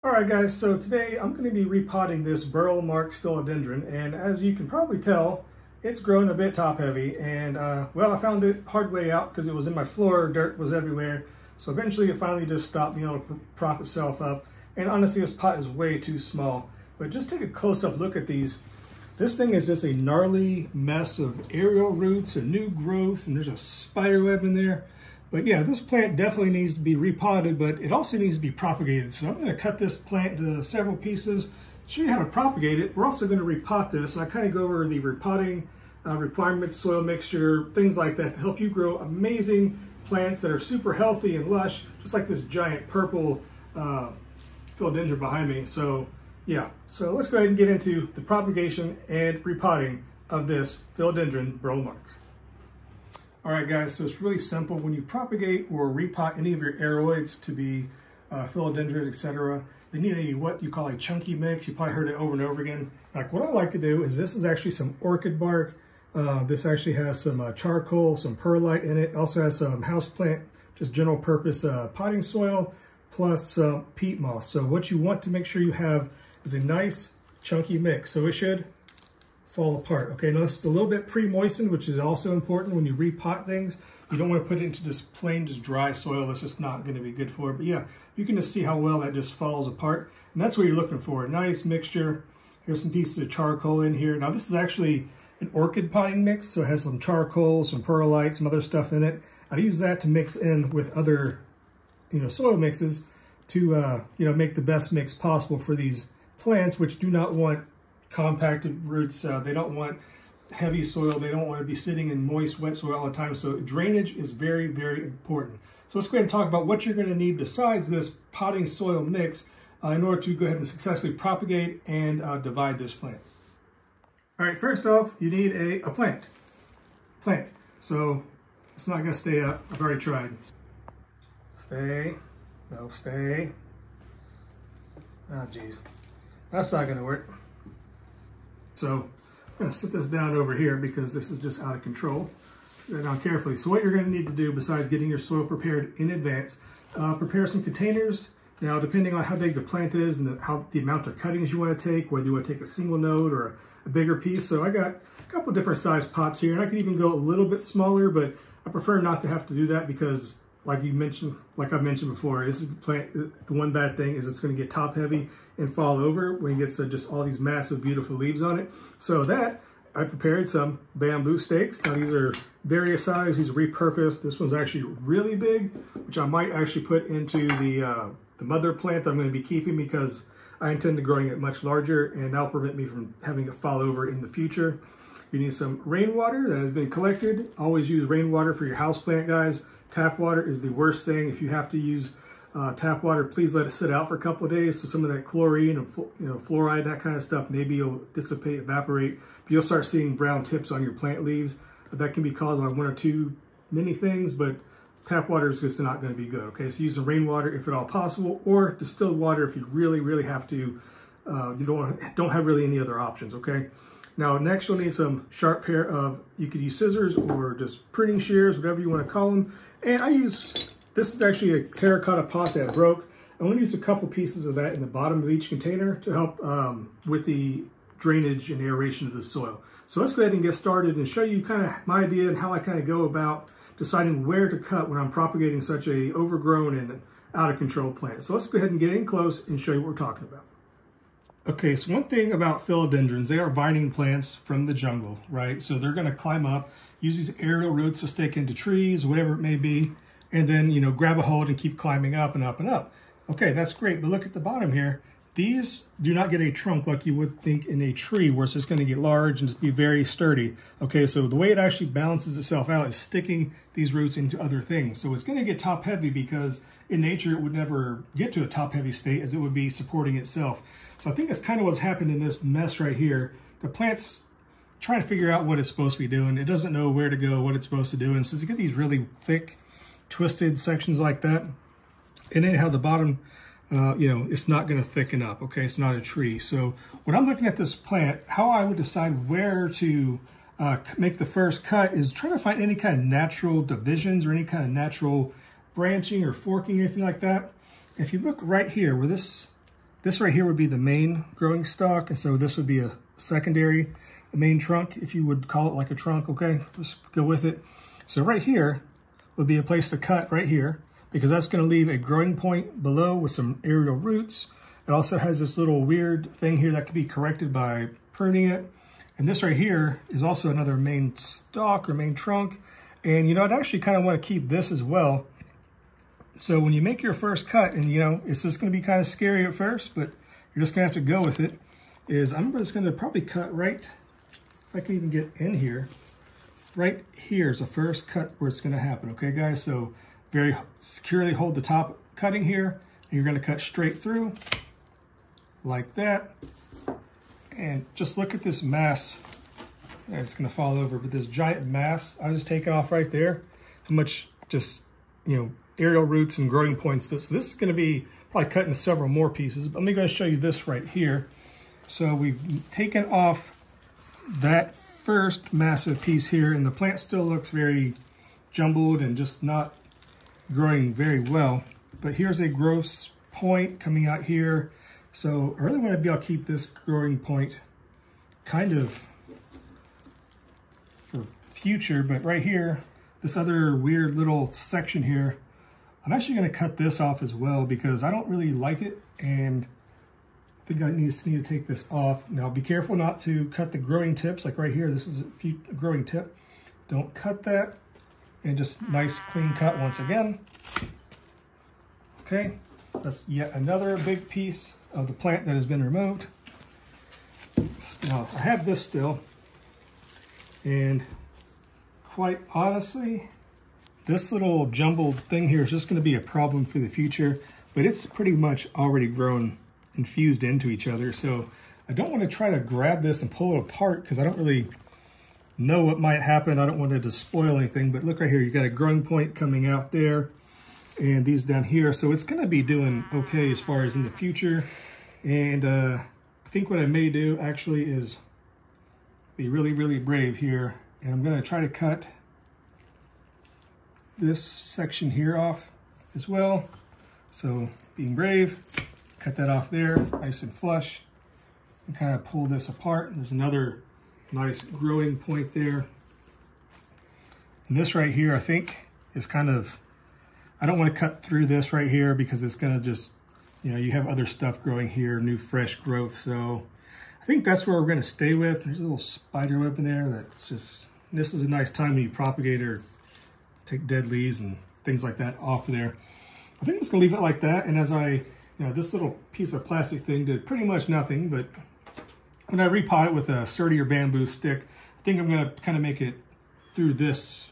Alright guys, so today I'm going to be repotting this Burle Marx Philodendron, and as you can probably tell, it's grown a bit top heavy, and well, I found it hard way out because it was in my floor, dirt was everywhere, so eventually it finally just stopped being able to prop itself up, and honestly this pot is way too small. But just take a close-up look at these. This thing is just a gnarly mess of aerial roots and new growth, and there's a spider web in there. But yeah, this plant definitely needs to be repotted, but it also needs to be propagated. So I'm going to cut this plant into several pieces, show you how to propagate it. We're also going to repot this, and I kind of go over the repotting requirements, soil mixture, things like that to help you grow amazing plants that are super healthy and lush, just like this giant purple philodendron behind me. So yeah, so let's go ahead and get into the propagation and repotting of this Philodendron Burle Marx. All right, guys, so it's really simple. When you propagate or repot any of your aeroids to be philodendron, etc., they need a what you call a chunky mix. You probably heard it over and over again. Like what I like to do is this is actually some orchid bark. This actually has some charcoal, some perlite in it. Also has some houseplant, just general purpose potting soil, plus some peat moss. So what you want to make sure you have is a nice chunky mix. So it should fall apart. Okay, now this is a little bit pre-moistened, which is also important when you repot things. You don't want to put it into just plain, just dry soil. That's just not going to be good for it. But yeah, you can just see how well that just falls apart. And that's what you're looking for, a nice mixture. Here's some pieces of charcoal in here. Now this is actually an orchid potting mix, so it has some charcoal, some perlite, some other stuff in it. I use that to mix in with other, soil mixes to, make the best mix possible for these plants, which do not want compacted roots. They don't want heavy soil. They don't want to be sitting in moist, wet soil all the time. So drainage is very, very important. So let's go ahead and talk about what you're going to need besides this potting soil mix in order to go ahead and successfully propagate and divide this plant. All right, first off, you need a plant. So it's not going to stay up. I've already tried. Stay. No, stay. Oh, geez. That's not going to work. So I'm going to sit this down over here because this is just out of control. Sit it down carefully. So what you're going to need to do besides getting your soil prepared in advance, prepare some containers. Now, depending on how big the plant is and the amount of cuttings you want to take, whether you want to take a single node or a bigger piece. So I got a couple different size pots here, and I could even go a little bit smaller, but I prefer not to have to do that because like I've mentioned before, this is the plant. The one bad thing is it's going to get top heavy and fall over when it gets just all these massive, beautiful leaves on it. So that I prepared some bamboo stakes. Now these are various sizes. These are repurposed. This one's actually really big, which I might actually put into the mother plant that I'm going to be keeping because I intend to growing it much larger, and that'll prevent me from having it fall over in the future. You need some rainwater that has been collected. Always use rainwater for your houseplant, guys. Tap water is the worst thing. If you have to use tap water, please let it sit out for a couple of days so some of that chlorine and fluoride, that kind of stuff, maybe you'll dissipate, evaporate. But you'll start seeing brown tips on your plant leaves. That can be caused by one or two many things, but tap water is just not going to be good. Okay, so use some rainwater if at all possible, or distilled water if you really, really have to. You don't have really any other options. Okay. Now next you'll need some sharp pair of, you could use scissors or just pruning shears, whatever you want to call them. And this is actually a terracotta pot that broke. I'm going to use a couple pieces of that in the bottom of each container to help with the drainage and aeration of the soil. So let's go ahead and get started and show you kind of my idea and how I kind of go about deciding where to cut when I'm propagating such a overgrown and out of control plant. So let's go ahead and get in close and show you what we're talking about. Okay, so one thing about philodendrons, they are vining plants from the jungle, right? So they're going to climb up, use these aerial roots to stick into trees, whatever it may be, and then, grab a hold and keep climbing up and up and up. Okay, that's great, but look at the bottom here. These do not get a trunk like you would think in a tree where it's just going to get large and just be very sturdy. Okay, so the way it actually balances itself out is sticking these roots into other things. So it's going to get top heavy because in nature it would never get to a top heavy state as it would be supporting itself. So I think that's kind of what's happened in this mess right here. The plant's trying to figure out what it's supposed to be doing. It doesn't know where to go, what it's supposed to do. And so you get these really thick, twisted sections like that. And then how the bottom, it's not going to thicken up. Okay, it's not a tree. So when I'm looking at this plant, how I would decide where to make the first cut is trying to find any kind of natural divisions or any kind of natural branching or forking, anything like that. If you look right here where this This right here would be the main growing stalk, and so this would be a secondary, a main trunk, if you would call it like a trunk, okay? Let's go with it. So right here would be a place to cut right here, because that's going to leave a growing point below with some aerial roots. It also has this little weird thing here that could be corrected by pruning it. And this right here is also another main stalk or main trunk. And you know, I'd actually kind of want to keep this as well. So when you make your first cut, and you know, it's just going to be kind of scary at first, but you're just going to have to go with it, is I'm just going to probably cut right, if I can even get in here, right here is the first cut where it's going to happen, okay guys? So very securely hold the top cutting here, and you're going to cut straight through like that. And just look at this mass. Yeah, it's going to fall over, but this giant mass, I'll just take it off right there. How much just, you know, aerial roots and growing points. This is going to be probably cut into several more pieces, but let me go show you this right here. So we've taken off that first massive piece here, and the plant still looks very jumbled and just not growing very well. But here's a growth point coming out here. So I really want to be able to keep this growing point kind of for future, but right here, this other weird little section here, I'm actually going to cut this off as well because I don't really like it, and I think I need to take this off. Now be careful not to cut the growing tips, like right here, this is a growing tip. Don't cut that, and just nice clean cut once again. Okay, that's yet another big piece of the plant that has been removed. Now I have this still, and quite honestly, this little jumbled thing here is just going to be a problem for the future, but it's pretty much already grown and fused into each other. So I don't want to try to grab this and pull it apart because I don't really know what might happen. I don't want to just spoil anything, but look right here, you got a growing point coming out there and these down here. So it's going to be doing okay as far as in the future. And I think what I may do actually is be really, really brave here. And I'm going to try to cut this section here off as well. So being brave, cut that off there, nice and flush, and kind of pull this apart. There's another nice growing point there. And this right here, I think, is kind of, I don't want to cut through this right here because it's going to just, you know, you have other stuff growing here, new fresh growth. So I think that's where we're going to stay with. There's a little spider web in there that's just, this is a nice time when you propagate or take dead leaves and things like that off of there. I think I'm just gonna leave it like that. And as I, you know, this little piece of plastic thing did pretty much nothing, but when I repot it with a sturdier bamboo stick, I think I'm gonna kind of make it through this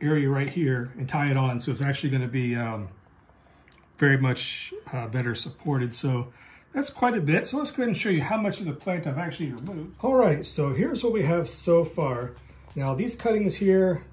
area right here and tie it on. So it's actually gonna be very much better supported. So that's quite a bit. So let's go ahead and show you how much of the plant I've actually removed. All right, so here's what we have so far. Now these cuttings here,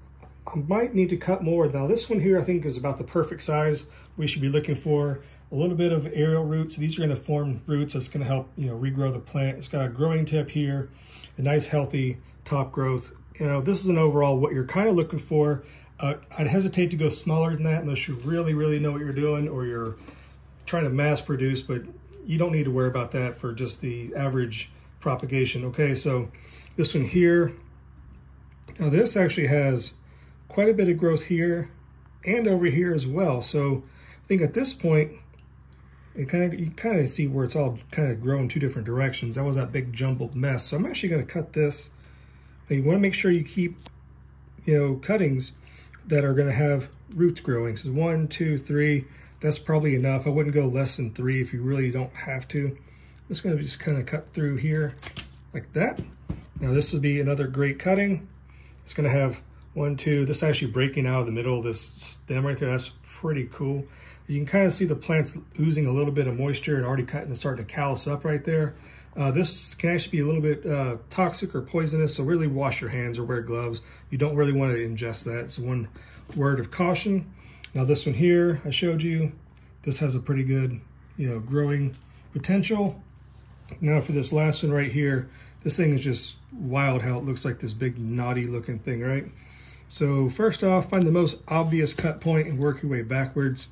I might need to cut more. Now this one here I think is about the perfect size. We should be looking for a little bit of aerial roots. These are going to form roots that's going to help, you know, regrow the plant. It's got a growing tip here, a nice healthy top growth. You know, this is an overall what you're kind of looking for. I'd hesitate to go smaller than that unless you really, really know what you're doing or you're trying to mass produce, but you don't need to worry about that for just the average propagation. Okay, so this one here, now this actually has quite a bit of growth here and over here as well. So I think at this point, you kind of see where it's all kind of growing two different directions. That was that big jumbled mess. So I'm actually going to cut this. Now you want to make sure you keep, you know, cuttings that are going to have roots growing. So 1, 2, 3, that's probably enough. I wouldn't go less than 3 if you really don't have to. I'm just going to just kind of cut through here like that. Now this would be another great cutting. It's going to have 1, 2, this actually breaking out of the middle of this stem right there. That's pretty cool. You can kind of see the plants oozing a little bit of moisture and already cutting and starting to callus up right there. This can actually be a little bit toxic or poisonous, so really wash your hands or wear gloves. You don't really want to ingest that. It's one word of caution. Now this one here, I showed you, this has a pretty good, you know, growing potential. Now for this last one right here, this thing is just wild how it looks like this big knotty looking thing, right? So first off, find the most obvious cut point and work your way backwards.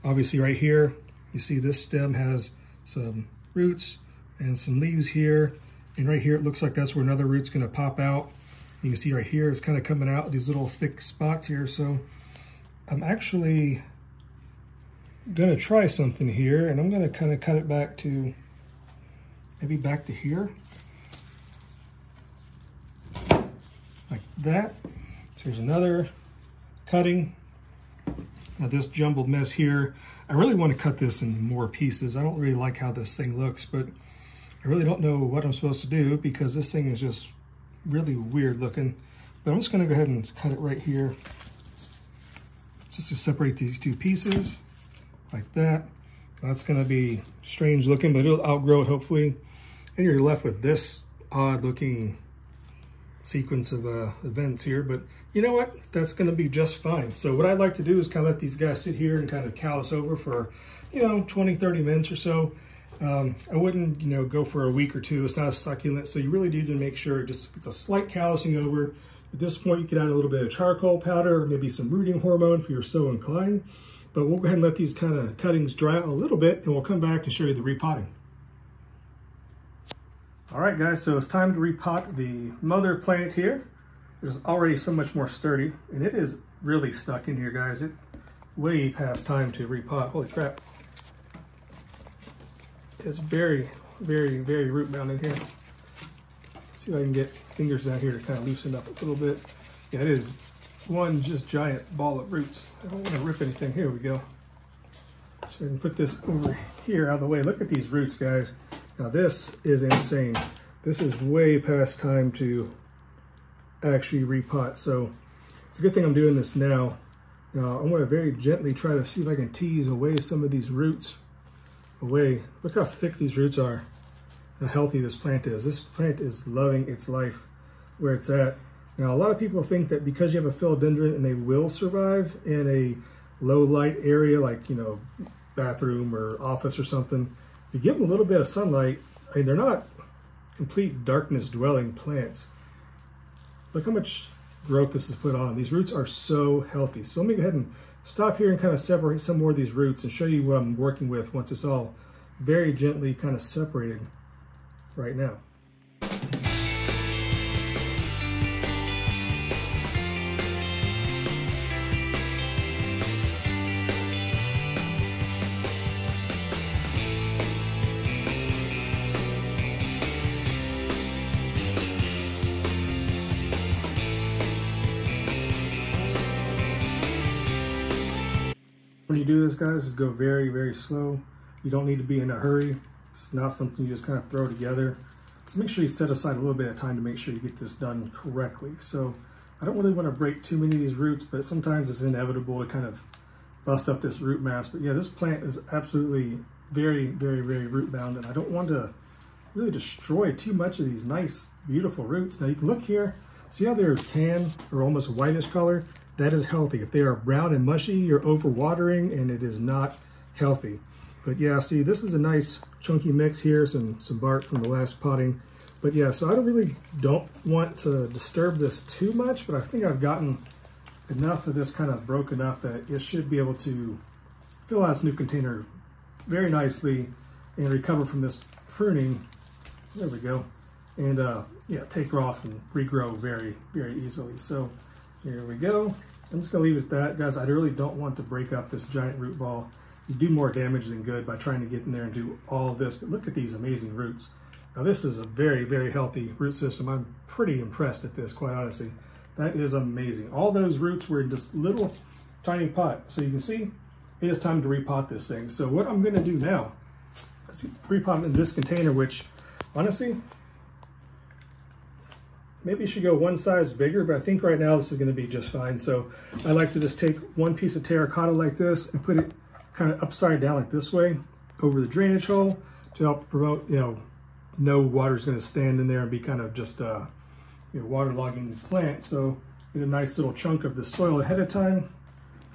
Obviously right here, you see this stem has some roots and some leaves here. And right here, it looks like that's where another root's gonna pop out. You can see right here, it's kind of coming out with these little thick spots here. So I'm actually gonna try something here, and I'm gonna kind of cut it back to, maybe back to here. Like that. So here's another cutting. Now this jumbled mess here, I really want to cut this in more pieces. I don't really like how this thing looks, but I really don't know what I'm supposed to do because this thing is just really weird looking. But I'm just going to go ahead and cut it right here, just to separate these two pieces like that. That's going to be strange looking, but it'll outgrow it hopefully. And you're left with this odd looking sequence of events here, but you know what? That's going to be just fine. So what I'd like to do is kind of let these guys sit here and kind of callus over for, 20, 30 minutes or so. I wouldn't, go for a week or two. It's not a succulent, so you really need to make sure it just gets a slight callusing over. At this point, you could add a little bit of charcoal powder, or maybe some rooting hormone if you're so inclined. But we'll go ahead and let these kind of cuttings dry out a little bit, and we'll come back and show you the repotting. All right, guys, so it's time to repot the mother plant here. It's already so much more sturdy, and it is really stuck in here, guys. It's way past time to repot. Holy crap. It's very, very, very root bound in here. See if I can get fingers down here to kind of loosen up a little bit. Yeah, it is one just giant ball of roots. I don't want to rip anything. Here we go. So I can put this over here out of the way. Look at these roots, guys. Now this is insane. This is way past time to actually repot. So it's a good thing I'm doing this now. Now I want to very gently try to see if I can tease away some of these roots away. Look how thick these roots are, how healthy this plant is. This plant is loving its life where it's at. Now a lot of people think that because you have a philodendron and they will survive in a low light area like, bathroom or office or something, if you give them a little bit of sunlight, I mean, they're not complete darkness dwelling plants. Look how much growth this has put on. These roots are so healthy. So let me go ahead and stop here and kind of separate some more of these roots and show you what I'm working with once it's all very gently kind of separated right now. When you do this, guys, is go very, very slow. You don't need to be in a hurry. It's not something you just kind of throw together. So make sure you set aside a little bit of time to make sure you get this done correctly. So I don't really want to break too many of these roots, but sometimes it's inevitable to kind of bust up this root mass. But yeah, this plant is absolutely very, very, very root bound, and I don't want to really destroy too much of these nice, beautiful roots. Now you can look here, see how they're tan or almost whitish color? That is healthy. If they are brown and mushy, you're overwatering and it is not healthy. But yeah, see, this is a nice chunky mix here, some bark from the last potting. But yeah, so I really don't want to disturb this too much, but I think I've gotten enough of this kind of broken up that it should be able to fill out this new container very nicely and recover from this pruning. There we go. And yeah, take off and regrow very, very easily. So here we go. I'm just gonna leave it at that. Guys, I really don't want to break up this giant root ball. You do more damage than good by trying to get in there and do all of this, but look at these amazing roots. Now this is a very, very healthy root system. I'm pretty impressed at this, quite honestly. That is amazing. All those roots were in this little tiny pot. So you can see it is time to repot this thing. So what I'm gonna do now is repot in this container, which honestly, maybe you should go one size bigger, but I think right now this is going to be just fine. So I like to just take one piece of terracotta like this and put it kind of upside down like this way over the drainage hole to help promote, no water's going to stand in there and be kind of just waterlogging the plant. So get a nice little chunk of the soil ahead of time,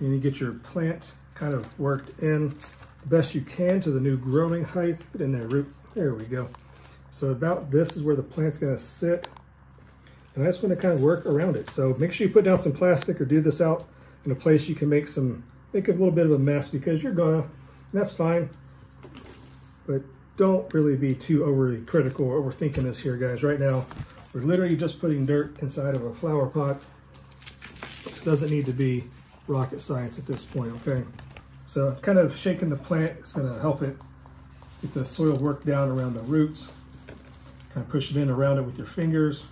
and you get your plant kind of worked in the best you can to the new growing height. Put in there, root. There we go. So about this is where the plant's going to sit. And I just want to kind of work around it. So make sure you put down some plastic or do this out in a place you can make a little bit of a mess, because you're gonna, and that's fine. But don't really be too overly critical or overthinking this here, guys. Right now, we're literally just putting dirt inside of a flower pot. This doesn't need to be rocket science at this point, okay? So kind of shaking the plant is gonna help it get the soil work down around the roots. Kind of push it in around it with your fingers.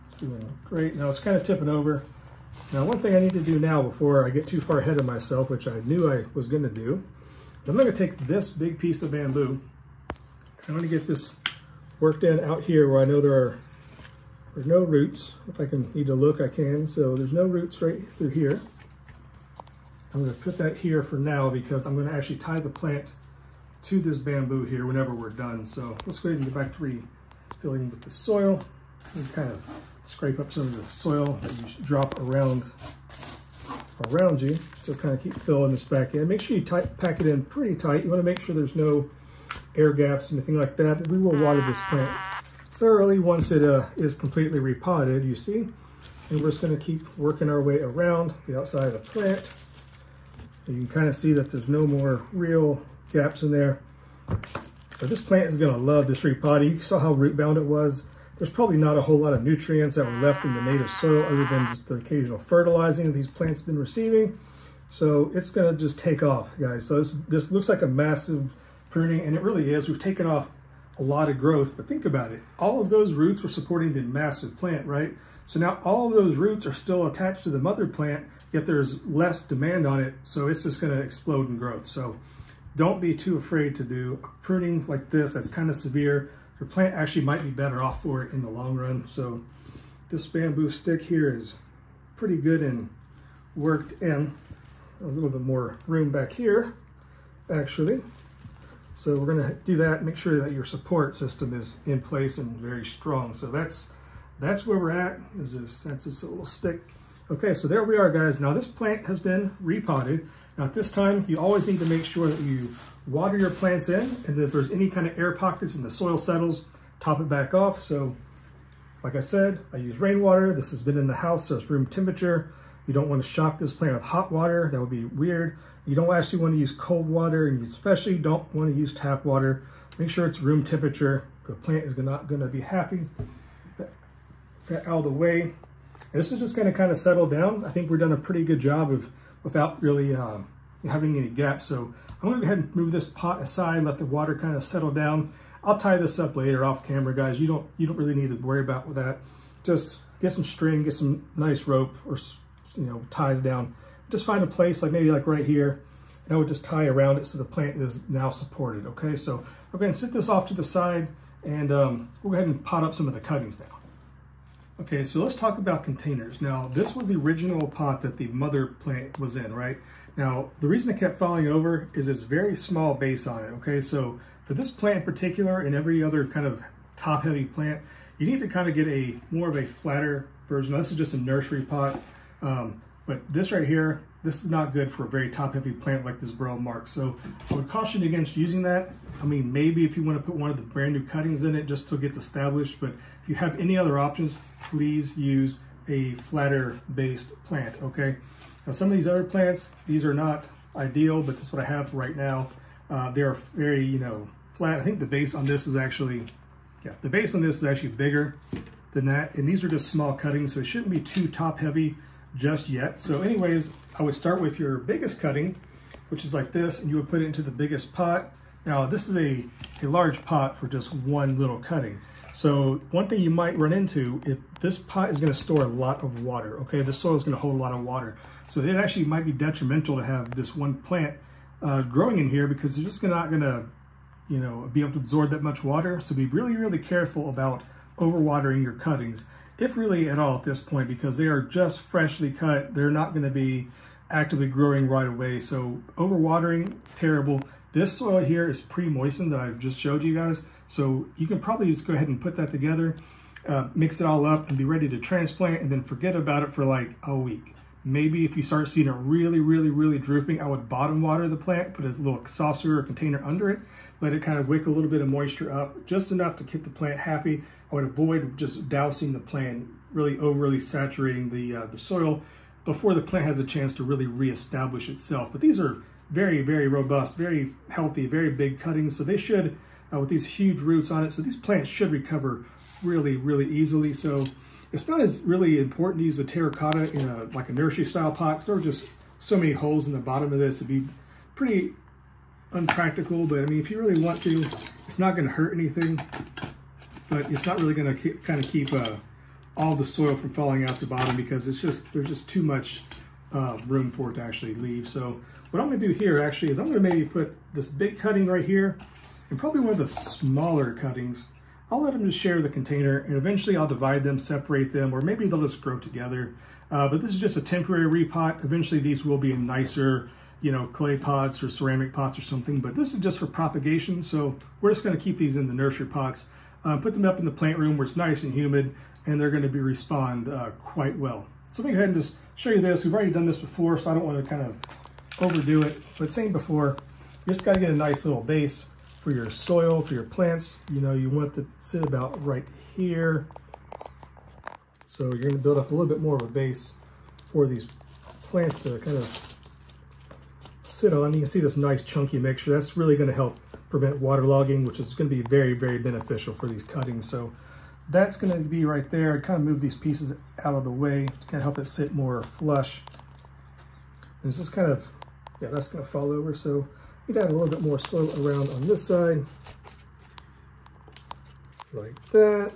It's doing great. Now it's kind of tipping over. Now one thing I need to do now before I get too far ahead of myself, which I knew I was gonna do, I'm gonna take this big piece of bamboo. I'm gonna get this worked in out here where I know there's no roots. If I need to look, I can. So there's no roots right through here. I'm gonna put that here for now because I'm gonna actually tie the plant to this bamboo here whenever we're done. So let's go ahead and get back to refilling with the soil and kind of scrape up some of the soil that you drop around you. So kind of keep filling this back in. Make sure you pack it in pretty tight. You want to make sure there's no air gaps, anything like that. But we will water this plant thoroughly once it is completely repotted, you see. And we're just going to keep working our way around the outside of the plant. You can kind of see that there's no more real gaps in there. But this plant is going to love this repotting. You saw how root bound it was. There's probably not a whole lot of nutrients that were left in the native soil other than just the occasional fertilizing that these plants have been receiving. So it's going to just take off, guys. So this looks like a massive pruning, and it really is. We've taken off a lot of growth, but think about it. All of those roots were supporting the massive plant, right? So now all of those roots are still attached to the mother plant, yet there's less demand on it. So it's just going to explode in growth. So don't be too afraid to do pruning like this. That's kind of severe. Your plant actually might be better off for it in the long run. So this bamboo stick here is pretty good and worked in. A little bit more room back here, actually. So we're gonna do that, make sure that your support system is in place and very strong. So that's where we're at, that's just a little stick. Okay, so there we are, guys. Now this plant has been repotted. Now at this time, you always need to make sure that you water your plants in, and if there's any kind of air pockets and the soil settles, top it back off. So like I said, I use rainwater. This has been in the house, so it's room temperature. You don't want to shock this plant with hot water. That would be weird. You don't actually want to use cold water, and you especially don't want to use tap water. Make sure it's room temperature. The plant is not going to be happy. That out of the way. And this is just going to kind of settle down. I think we've done a pretty good job of without really having any gaps. So I'm going to go ahead and move this pot aside, let the water kind of settle down. I'll tie this up later off camera, guys. You don't really need to worry about with that. Just get some string, get some nice rope, or ties down. Just find a place maybe right here, and I would just tie around it so the plant is now supported. Okay, so we're going to sit this off to the side, and we'll go ahead and pot up some of the cuttings now. Okay, so let's talk about containers. Now, this was the original pot that the mother plant was in, right? Now, the reason it kept falling over is this very small base on it, okay? So for this plant in particular and every other kind of top-heavy plant, you need to kind of get more of a flatter version. Now, this is just a nursery pot, but this right here, this is not good for a very top-heavy plant like this Burle Marx. So I would caution you against using that. I mean, maybe if you want to put one of the brand new cuttings in it just till it gets established, but if you have any other options, please use a flatter based plant, okay? Now some of these other plants, these are not ideal, but this is what I have right now. They're very, flat. I think the base on this is actually, the base on this is actually bigger than that. And these are just small cuttings, so it shouldn't be too top heavy just yet. So anyways, I would start with your biggest cutting, which is like this, and you would put it into the biggest pot. Now this is a large pot for just one little cutting. So one thing you might run into, if this pot is going to store a lot of water, okay? The soil is going to hold a lot of water. So it actually might be detrimental to have this one plant growing in here because it's just not going to, be able to absorb that much water. So be really, really careful about overwatering your cuttings, if really at all at this point, because they are just freshly cut. They're not going to be actively growing right away. So overwatering, terrible. This soil here is pre-moistened that I just showed you guys. So you can probably just go ahead and put that together, mix it all up and be ready to transplant, and then forget about it for like a week. Maybe if you start seeing it really, really, really drooping, I would bottom water the plant, put a little saucer or container under it, let it kind of wick a little bit of moisture up, just enough to keep the plant happy. I would avoid just dousing the plant, really overly saturating the soil before the plant has a chance to really reestablish itself. But these are very, very robust, very healthy, very big cuttings. So they should, with these huge roots on it, so these plants should recover really, really easily. So it's not as really important to use the terracotta in like a nursery style pot, because there are just so many holes in the bottom of this. It'd be pretty unpractical, but I mean, if you really want to, it's not going to hurt anything, but it's not really going to kind of keep all the soil from falling out the bottom, because it's just, there's just too much room for it to actually leave. So what I'm going to do here actually is I'm going to maybe put this big cutting right here and probably one of the smaller cuttings. I'll let them just share the container, and eventually I'll divide them, separate them, or maybe they'll just grow together. But this is just a temporary repot. Eventually these will be in nicer, you know, clay pots or ceramic pots or something, but this is just for propagation. So we're just going to keep these in the nursery pots, put them up in the plant room where it's nice and humid, and they're going to respond quite well. So let me go ahead and just show you this. We've already done this before, so I don't want to kind of overdo it. But same before, you just got to get a nice little base for your soil, for your plants. You know, you want it to sit about right here. So you're going to build up a little bit more of a base for these plants to kind of sit on. You can see this nice chunky mixture. That's really going to help prevent waterlogging, which is going to be very, very beneficial for these cuttings. So that's going to be right there. I kind of move these pieces out of the way to kind of help it sit more flush. And it's just kind of, yeah, that's going to fall over. So you'd add a little bit more soil around on this side, like that.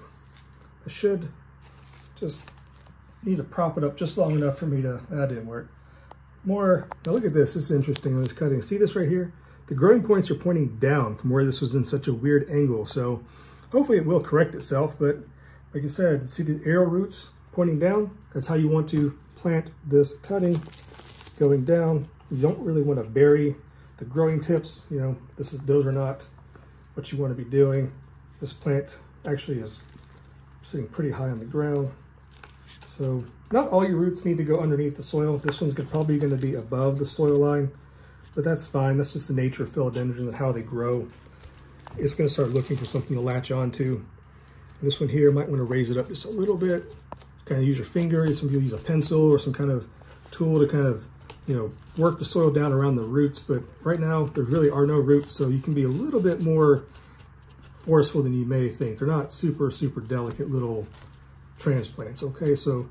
I should just need to prop it up just long enough for me to, that didn't work. More, now look at this, this is interesting on this cutting. See this right here? The growing points are pointing down from where this was in such a weird angle. So hopefully it will correct itself, but like I said, see the arrow roots pointing down? That's how you want to plant this cutting, going down. You don't really want to bury the growing tips. You know, those are not what you want to be doing. This plant actually is sitting pretty high on the ground. So not all your roots need to go underneath the soil. This one's probably going to be above the soil line, but that's fine. That's just the nature of philodendrons and how they grow. It's going to start looking for something to latch onto. This one here, might want to raise it up just a little bit. Kind of use your finger. Some people use a pencil or some kind of tool to kind of, you know, work the soil down around the roots. But right now, there really are no roots, so you can be a little bit more forceful than you may think. They're not super, super delicate little transplants. Okay, so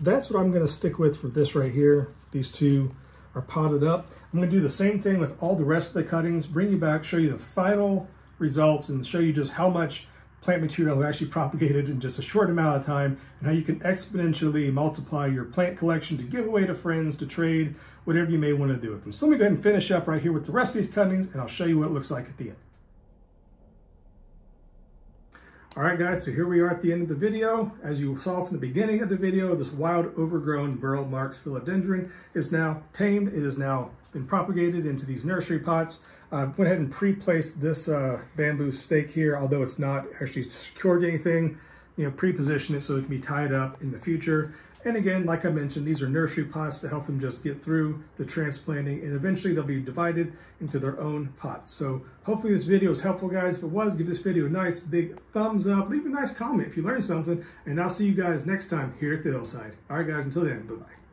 that's what I'm going to stick with for this right here. These two are potted up. I'm going to do the same thing with all the rest of the cuttings, bring you back, show you the final results, and show you just how much plant material I've actually propagated in just a short amount of time, and how you can exponentially multiply your plant collection to give away to friends, to trade, whatever you may want to do with them. So let me go ahead and finish up right here with the rest of these cuttings, and I'll show you what it looks like at the end. All right, guys, so here we are at the end of the video. As you saw from the beginning of the video, this wild, overgrown Burle Marx philodendron is now tamed. It has now been propagated into these nursery pots. Went ahead and pre-placed this bamboo stake here, although it's not actually secured to anything. You know, pre-position it so it can be tied up in the future. And again, like I mentioned, these are nursery pots to help them just get through the transplanting, and eventually they'll be divided into their own pots. So hopefully this video is helpful, guys. If it was, give this video a nice big thumbs up. Leave a nice comment if you learned something, and I'll see you guys next time here at the Hillside. All right, guys, until then, bye-bye.